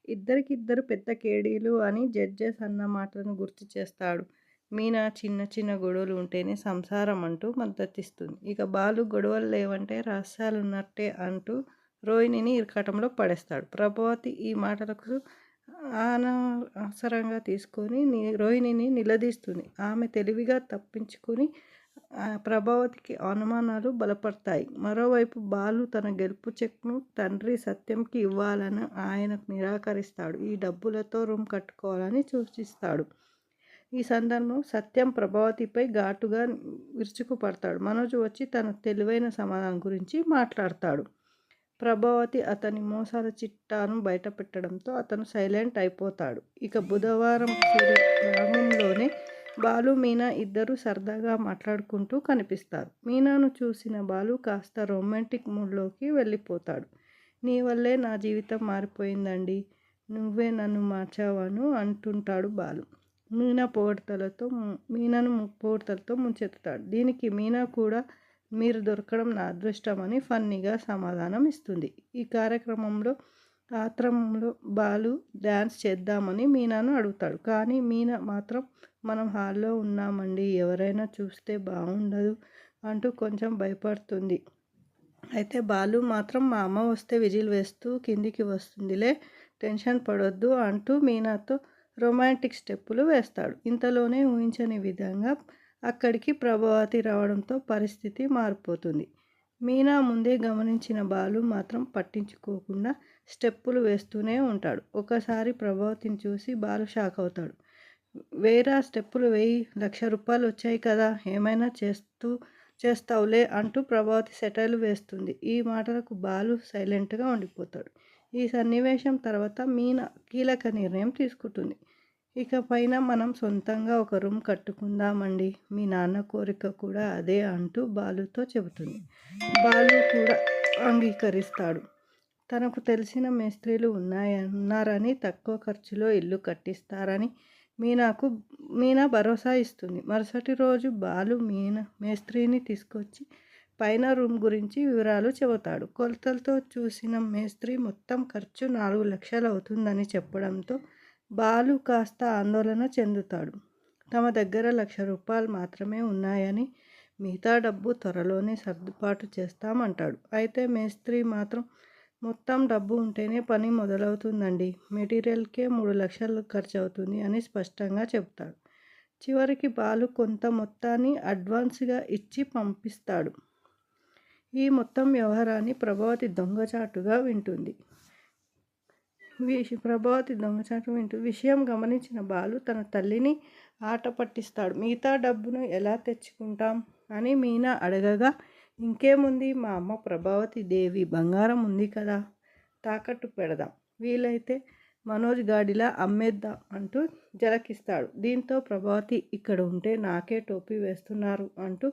ఇద్దరికిద్దరు పెద్ద కేడీలు అని జడ్జెస్ అన్న మాటలను గుర్తు చేస్తాడు. మీనా చిన్న చిన్న గొడవలు ఉంటేనే సంసారం అంటూ మద్దతిస్తుంది. ఇక బాలు గొడవలు లేవంటే రహస్యాలున్నట్టే అంటూ రోహిణిని ఇరకాటంలో పడేస్తాడు. ప్రభావతి ఈ మాటలకు అనవసరంగా తీసుకొని రోహిణిని నిలదీస్తుంది. ఆమె తెలివిగా తప్పించుకొని ప్రభావతికి అనుమానాలు బలపడతాయి. మరోవైపు బాలు తన గెలుపు చెక్ను తండ్రి సత్యంకి ఇవ్వాలని ఆయనకు నిరాకరిస్తాడు. ఈ డబ్బులతో రూమ్ కట్టుకోవాలని సూచిస్తాడు. ఈ సందర్భంలో సత్యం ప్రభావతిపై ఘాటుగా విరుచుకుపడతాడు. మనోజ్ వచ్చి తన తెలివైన సమాధానం గురించి మాట్లాడతాడు. ప్రభావతి అతని మోసాల చిట్టాను బయటపెట్టడంతో అతను సైలెంట్ అయిపోతాడు. ఇక బుధవారం గ్రామంలోనే బాలు మీనా ఇద్దరు సరదాగా మాట్లాడుకుంటూ కనిపిస్తారు. మీనాను చూసిన బాలు కాస్త రొమాంటిక్ మూడ్లోకి వెళ్ళిపోతాడు. నీ వల్లే నా జీవితం మారిపోయిందండి, నువ్వే నన్ను మార్చావను అంటుంటాడు బాలు. మీనాను పొగడ్తలతో ముంచెత్తుతాడు. దీనికి మీనా కూడా మీరు దొరకడం నా అదృష్టం అని ఫన్నీగా సమాధానం ఇస్తుంది. ఈ కార్యక్రమంలో ఆత్రంలో బాలు డ్యాన్స్ చేద్దామని మీనాను అడుగుతాడు. కానీ మీనా మాత్రం మనం హాల్లో ఉన్నామండి, ఎవరైనా చూస్తే బాగుండదు అంటూ కొంచెం భయపడుతుంది. అయితే బాలు మాత్రం మా అమ్మ వస్తే విజిల్ వేస్తూ కిందికి వస్తుందిలే, టెన్షన్ పడొద్దు అంటూ మీనాతో రొమాంటిక్ స్టెప్పులు వేస్తాడు. ఇంతలోనే ఊహించని విధంగా అక్కడికి ప్రభావతి రావడంతో పరిస్థితి మారిపోతుంది. మీనా ముందే గమనించిన బాలు మాత్రం పట్టించుకోకుండా స్టెప్పులు వేస్తూనే ఉంటాడు. ఒకసారి ప్రభావతిని చూసి బాలు షాక్ అవుతాడు. వేరే స్టెప్పులు వేయి, ₹1,00,000 వచ్చాయి కదా, ఏమైనా చేస్తావులే అంటూ ప్రభావతి సెటైర్లు వేస్తుంది. ఈ మాటలకు బాలు సైలెంట్గా ఉండిపోతాడు. ఈ సన్నివేశం తర్వాత మీనా కీలక నిర్ణయం తీసుకుంటుంది. ఇక పైన మనం సొంతంగా ఒక రూమ్ కట్టుకుందామండి, మీ నాన్న కోరిక కూడా అదే అంటూ బాలుతో చెబుతుంది. బాలు కూడా అంగీకరిస్తాడు. తనకు తెలిసిన మేస్త్రీలు ఉన్నారని, తక్కువ ఖర్చులో ఇల్లు కట్టిస్తారని మీనా భరోసా ఇస్తుంది. మరుసటి రోజు బాలు మేస్త్రీని తీసుకొచ్చి పైన రూమ్ గురించి వివరాలు చెబుతాడు. కొలతలతో చూసిన మేస్త్రీ మొత్తం ఖర్చు 4 లక్షలు అవుతుందని చెప్పడంతో బాలు కాస్త ఆందోళన చెందుతాడు. తమ దగ్గర ₹1,00,000 మాత్రమే ఉన్నాయని, మిగతా డబ్బు త్వరలోనే సర్దుబాటు చేస్తామంటాడు. అయితే మేస్త్రీ మాత్రం మొత్తం డబ్బు ఉంటేనే పని మొదలవుతుందండి, మెటీరియల్కే 3 లక్షలు ఖర్చు అవుతుంది అని స్పష్టంగా చెబుతాడు. చివరికి బాలు కొంత మొత్తాన్ని అడ్వాన్స్గా ఇచ్చి పంపిస్తాడు. ఈ మొత్తం వ్యవహారాన్ని ప్రభావతి దొంగచాటుగా వింటుంది. విషయం గమనించిన బాలు తన తల్లిని ఆట పట్టిస్తాడు. మిగతా డబ్బును ఎలా తెచ్చుకుంటాం అని మీనా అడగగా, ఇంకేముంది, మా అమ్మ ప్రభావతి దేవి బంగారం ఉంది కదా, తాకట్టు పెడదాం, వీలైతే మనోజ్ గాడిలా అమ్మేద్దాం అంటూ జలకిస్తాడు. దీంతో ప్రభావతి ఇక్కడ ఉంటే నాకే టోపీ వేస్తున్నారు అంటూ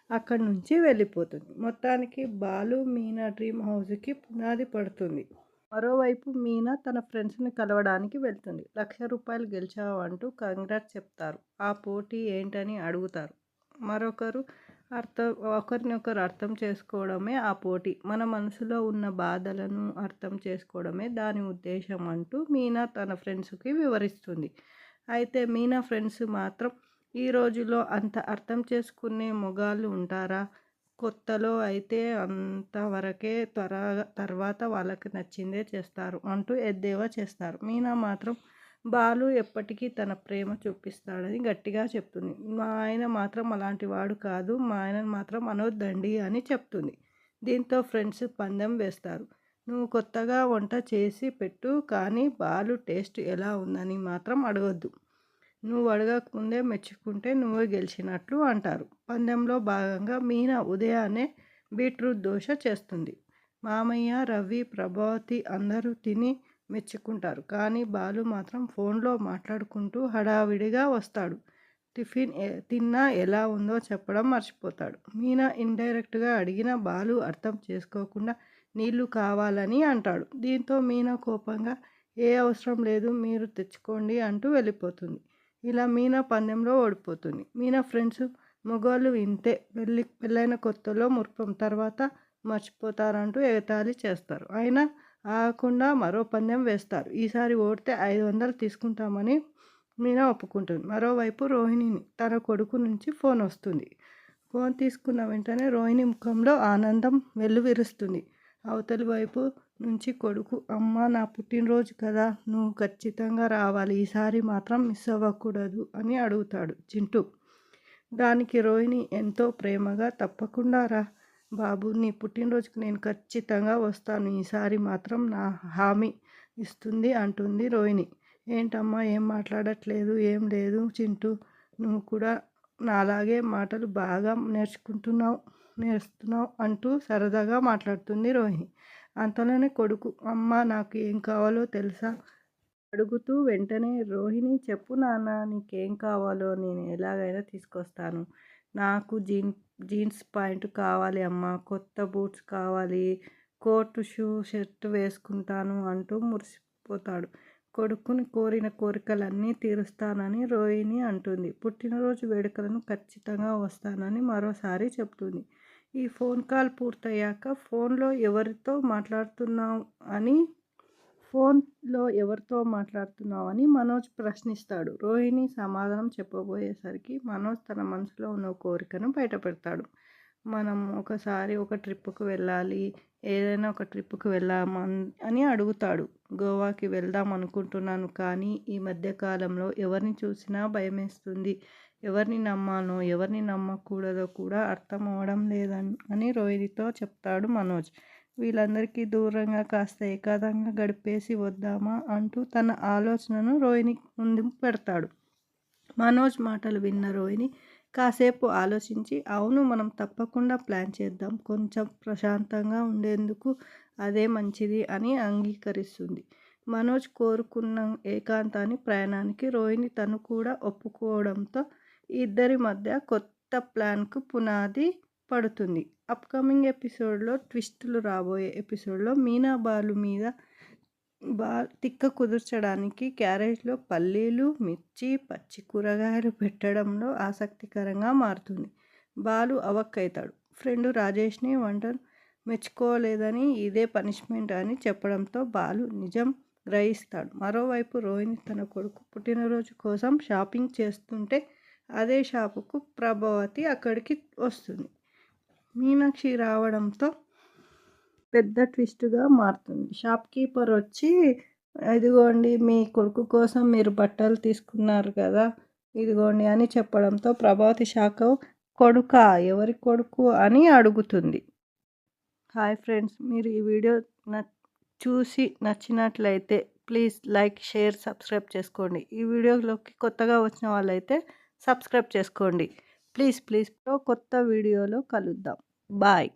అక్కడి నుంచి వెళ్ళిపోతుంది. మొత్తానికి బాలు మీనా డ్రీమ్ హౌస్కి పునాది పడుతుంది. మరోవైపు మీనా తన ఫ్రెండ్స్ని కలవడానికి వెళ్తుంది. ₹1,00,000 గెలిచావు అంటూ కంగ్రాట్స్ చెప్తారు. ఆ పోటీ ఏంటని అడుగుతారు. ఒకరినొకరు అర్థం చేసుకోవడమే ఆ పోటీ, మన మనసులో ఉన్న బాధలను అర్థం చేసుకోవడమే దాని ఉద్దేశం అంటూ మీనా తన ఫ్రెండ్స్కి వివరిస్తుంది. అయితే మీనా ఫ్రెండ్స్ మాత్రం ఈ రోజుల్లో అంత అర్థం చేసుకునే మొగాళ్ళు ఉంటారా, కొత్తలో అయితే అంతవరకే, తర్వాత వాళ్ళకి నచ్చిందే చేస్తారు అంటూ ఎద్దేవా చేస్తారు. మీనా మాత్రం బాలు ఎప్పటికీ తన ప్రేమ చూపిస్తాడని గట్టిగా చెప్తుంది. మా ఆయన మాత్రం అలాంటి వాడు కాదు, మా ఆయనను మాత్రం అనొద్దండి అని చెప్తుంది. దీంతో ఫ్రెండ్స్ పందెం వేస్తారు. నువ్వు కొత్తగా వంట చేసి పెట్టు, కానీ బాలు టేస్ట్ ఎలా ఉందని మాత్రం అడగొద్దు, నువ్వు అడగకముందే మెచ్చుకుంటే నువ్వే గెలిచినట్లు అంటారు. పందెంలో భాగంగా మీనా ఉదయాన్నే బీట్రూట్ దోశ చేస్తుంది. మామయ్య, రవి, ప్రభావతి అందరూ తిని మెచ్చుకుంటారు. కానీ బాలు మాత్రం ఫోన్లో మాట్లాడుకుంటూ హడావిడిగా వస్తాడు. టిఫిన్ తిన్నా ఎలా ఉందో చెప్పడం మర్చిపోతాడు. మీనా ఇండైరెక్ట్గా అడిగిన బాలు అర్థం చేసుకోకుండా నీళ్లు కావాలని అంటాడు. దీంతో మీనా కోపంగా ఏ అవసరం లేదు, మీరు తెచ్చుకోండి అంటూ వెళ్ళిపోతుంది. ఇలా మీనా పందెంలో ఓడిపోతుంది. మీనా ఫ్రెండ్స్ మగవాళ్ళు ఇంతే, పెళ్ళైన కొత్తలో మురిపం, తర్వాత మర్చిపోతారంటూ ఎగతాళి చేస్తారు. అయినా ఆగకుండా మరో పందెం వేస్తారు. ఈసారి ఓడితే 500 తీసుకుంటామని మీనా ఒప్పుకుంటుంది. మరోవైపు రోహిణిని తన కొడుకు నుంచి ఫోన్ వస్తుంది. ఫోన్ తీసుకున్న వెంటనే రోహిణి ముఖంలో ఆనందం వెల్లువిరుస్తుంది. అవతలి వైపు నుంచి కొడుకు, అమ్మ నా పుట్టినరోజు కదా, నువ్వు ఖచ్చితంగా రావాలి, ఈసారి మాత్రం మిస్ అవ్వకూడదు అని అడుగుతాడు చింటూ. దానికి రోహిణి ఎంతో ప్రేమగా, తప్పకుండా రా బాబు, నీ పుట్టినరోజుకి నేను ఖచ్చితంగా వస్తాను, ఈసారి మాత్రం నా హామీ ఇస్తుంది అంటుంది రోహిణి. ఏంటమ్మా ఏం మాట్లాడట్లేదు? ఏం లేదు చింటూ, నువ్వు కూడా నాలాగే మాటలు బాగా నేర్చుతున్నావు అంటూ సరదాగా మాట్లాడుతుంది రోహిణి. అంతలోనే కొడుకు, అమ్మ నాకు ఏం కావాలో తెలుసా అడుగుతూ వెంటనే రోహిణి, చెప్పు నాన్న, నీకేం కావాలో నేను ఎలాగైనా తీసుకొస్తాను. నాకు జీన్స్ ప్యాంటు కావాలి అమ్మ, కొత్త బూట్స్ కావాలి, కోటు షర్టు వేసుకుంటాను అంటూ మురిసిపోతాడు. కొడుకుని కోరిన కోరికలన్నీ తీరుస్తానని రోహిణి అంటుంది. పుట్టినరోజు వేడుకలను ఖచ్చితంగా వస్తానని మరోసారి చెప్తుంది. ఈ ఫోన్ కాల్ పూర్తయ్యాక ఫోన్లో ఎవరితో మాట్లాడుతున్నావు అని మనోజ్ ప్రశ్నిస్తాడు. రోహిణి సమాధానం చెప్పబోయేసరికి మనోజ్ తన మనసులో ఉన్న కోరికను బయటపెడతాడు. మనం ఒకసారి ఒక ట్రిప్పుకు వెళ్ళాలి, ఏదైనా ఒక ట్రిప్పుకి అని అడుగుతాడు. గోవాకి వెళ్దాం అనుకుంటున్నాను, కానీ ఈ మధ్యకాలంలో ఎవరిని చూసినా భయమేస్తుంది. ఎవరిని నమ్మాలో ఎవరిని నమ్మకూడదో కూడా అర్థం అవ్వడం లేదని రోహిణితో చెప్తాడు మనోజ్. వీళ్ళందరికీ దూరంగా కాస్త ఏకాంతంగా గడిపేసి వద్దామా అంటూ తన ఆలోచనను రోహిణి ముందు పెడతాడు. మనోజ్ మాటలు విన్న రోహిణి కాసేపు ఆలోచించి, అవును మనం తప్పకుండా ప్లాన్ చేద్దాం, కొంచెం ప్రశాంతంగా ఉండేందుకు అదే మంచిది అని అంగీకరిస్తుంది. మనోజ్ కోరుకున్న ఏకాంతాన్ని ప్రయాణానికి రోహిణి తను కూడా ఒప్పుకోవడంతో ఇద్దరి మధ్య కొత్త ప్లాన్కు పునాది పడుతుంది. అప్కమింగ్ ఎపిసోడ్లో ట్విస్టులు రాబోయే ఎపిసోడ్లో మీనా బాలు మీద తిక్క కుదుర్చడానికి క్యారేజ్లో పల్లీలు, మిర్చి, పచ్చి కూరగాయలు పెట్టడంలో ఆసక్తికరంగా మారుతుంది. బాలు అవక్కవుతాడు. ఫ్రెండ్ రాజేష్ని వంట మెచ్చుకోలేదని ఇదే పనిష్మెంట్ అని చెప్పడంతో బాలు నిజం గ్రహిస్తాడు. మరోవైపు రోహిణి తన కొడుకు పుట్టినరోజు కోసం షాపింగ్ చేస్తుంటే అదే షాపుకు ప్రభావతి అక్కడికి వస్తుంది. మీనాక్షి రావడంతో పెద్ద ట్విస్ట్గా మారుతుంది. షాప్ కీపర్ వచ్చి, ఇదిగోండి మీ కొడుకు కోసం మీరు బట్టలు తీసుకున్నారు కదా, ఇదిగోండి అని చెప్పడంతో ప్రభావతి షాక్, కొడుకా, ఎవరి కొడుకు అని అడుగుతుంది. హాయ్ ఫ్రెండ్స్, మీరు ఈ వీడియో చూసి నచ్చినట్లయితే ప్లీజ్ లైక్, షేర్, సబ్స్క్రైబ్ చేసుకోండి. ఈ వీడియోలోకి కొత్తగా వచ్చిన వాళ్ళైతే సబ్స్క్రైబ్ చేసుకోండి. ప్లీజ్ కొత్త వీడియోలో కలుద్దాం. బాయ్.